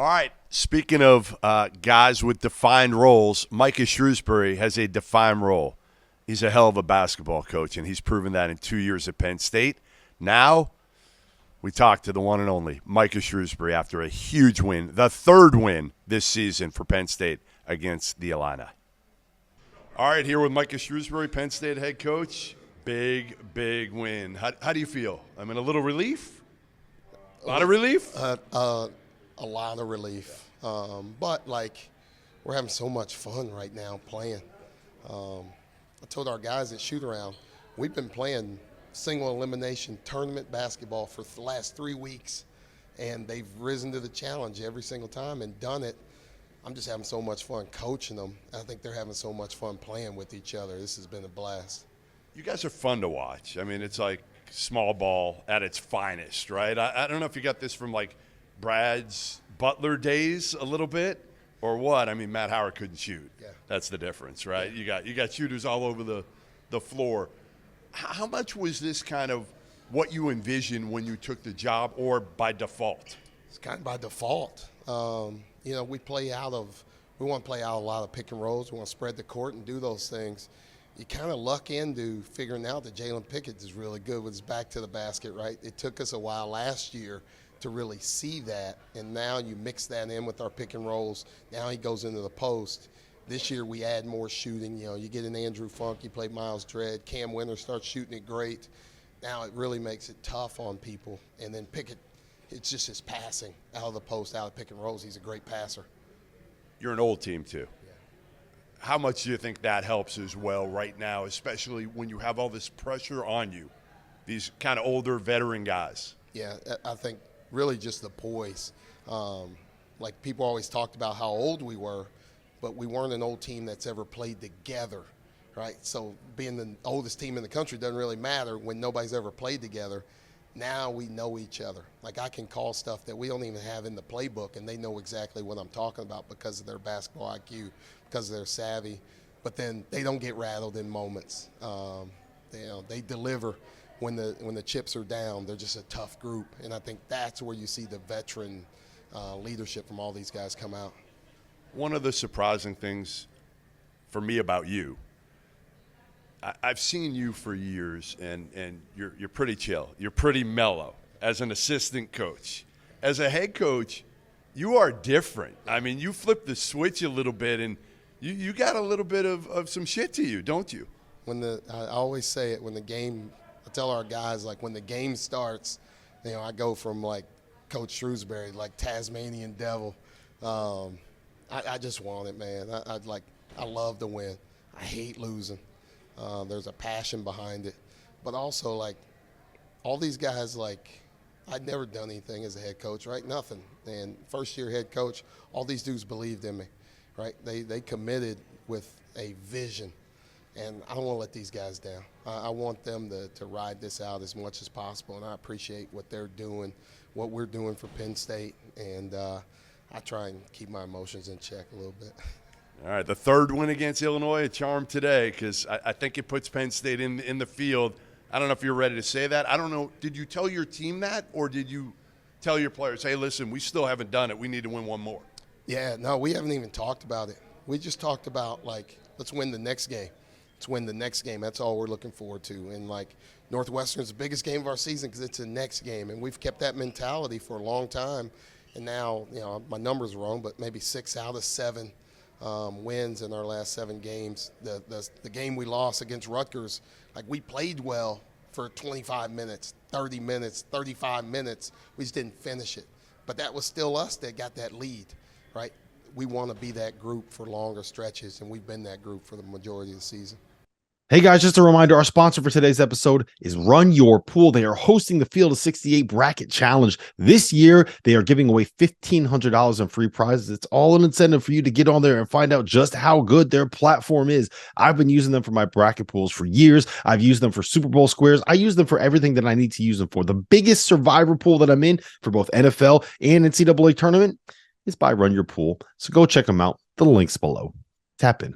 All right. Speaking of guys with defined roles, Micah Shrewsberry has a defined role. He's a hell of a basketball coach, and he's proven that in 2 years at Penn State. Now, we talked to the one and only Micah Shrewsberry after a huge win, the third win this season for Penn State against the Illini. All right, here with Micah Shrewsberry, Penn State head coach. Big win. How do you feel? I mean, a little relief? A lot of relief? A lot of relief. But, we're having so much fun right now playing. I told our guys at shoot-around, we've been playing single elimination tournament basketball for the last 3 weeks, and they've risen to the challenge every single time and done it. I'm just having so much fun coaching them. I think they're having so much fun playing with each other. This has been a blast. You guys are fun to watch. I mean, it's like small ball at its finest, right? I don't know if you got this from Brad's Butler days a little bit or what. I mean, Matt Howard couldn't shoot. Yeah. That's the difference, right? Yeah. You got shooters all over the floor. How much was this kind of what you envisioned when you took the job, or by default? It's kind of by default. We want to play out a lot of pick and rolls. We want to spread the court and do those things. You kind of luck into figuring out that Jalen Pickett is really good with his back to the basket, right? It took us a while last year to really see that, and now you mix that in with our pick and rolls. Now he goes into the post. This year we add more shooting. You get an Andrew Funk, you play Miles Dredd, Cam Winter starts shooting it great. Now it really makes it tough on people. And then Pickett, it's just his passing out of the post, out of pick and rolls. He's a great passer. You're an old team too. Yeah. How much do you think that helps as well right now, especially when you have all this pressure on you, these kind of older veteran guys? Yeah, I think really just the poise. People always talked about how old we were, but we weren't an old team that's ever played together, right? So being the oldest team in the country doesn't really matter when nobody's ever played together. Now we know each other. I can call stuff that we don't even have in the playbook, and they know exactly what I'm talking about because of their basketball IQ, because of their savvy. But then they don't get rattled in moments. They deliver when the chips are down. They're just a tough group, and I think that's where you see the veteran leadership from all these guys come out. One of the surprising things for me about you, I've seen you for years, and you're pretty chill. You're pretty mellow as an assistant coach. As a head coach, you are different. I mean, you flip the switch a little bit, and you got a little bit of some shit to you, don't you? I always say it, I tell our guys, when the game starts, I go from Coach Shrewsberry, Tasmanian devil. I just want it, man. I love to win. I hate losing. There's a passion behind it. But also, all these guys, I'd never done anything as a head coach, right? Nothing. And first-year head coach, all these dudes believed in me, right? They committed with a vision. And I don't want to let these guys down. I want them to ride this out as much as possible, and I appreciate what they're doing, what we're doing for Penn State, and I try and keep my emotions in check a little bit. All right, the third win against Illinois, a charm today, because I think it puts Penn State in the field. I don't know if you're ready to say that. I don't know. Did you tell your team that, or did you tell your players, hey, listen, we still haven't done it. We need to win one more? Yeah, no, we haven't even talked about it. We just talked about, let's win the next game. Let's win the next game. That's all we're looking forward to. And, Northwestern's the biggest game of our season because it's the next game. And we've kept that mentality for a long time. And now, my number's wrong, but maybe 6 out of 7 wins in our last 7 games. The game we lost against Rutgers, we played well for 25 minutes, 30 minutes, 35 minutes. We just didn't finish it. But that was still us that got that lead, right? We want to be that group for longer stretches, and we've been that group for the majority of the season. Hey guys, just a reminder, our sponsor for today's episode is Run Your Pool. They are hosting the Field of 68 Bracket Challenge. This year, they are giving away $1,500 in free prizes. It's all an incentive for you to get on there and find out just how good their platform is. I've been using them for my bracket pools for years. I've used them for Super Bowl squares. I use them for everything that I need to use them for. The biggest survivor pool that I'm in for both NFL and NCAA tournament is by Run Your Pool. So go check them out. The link's below. Tap in.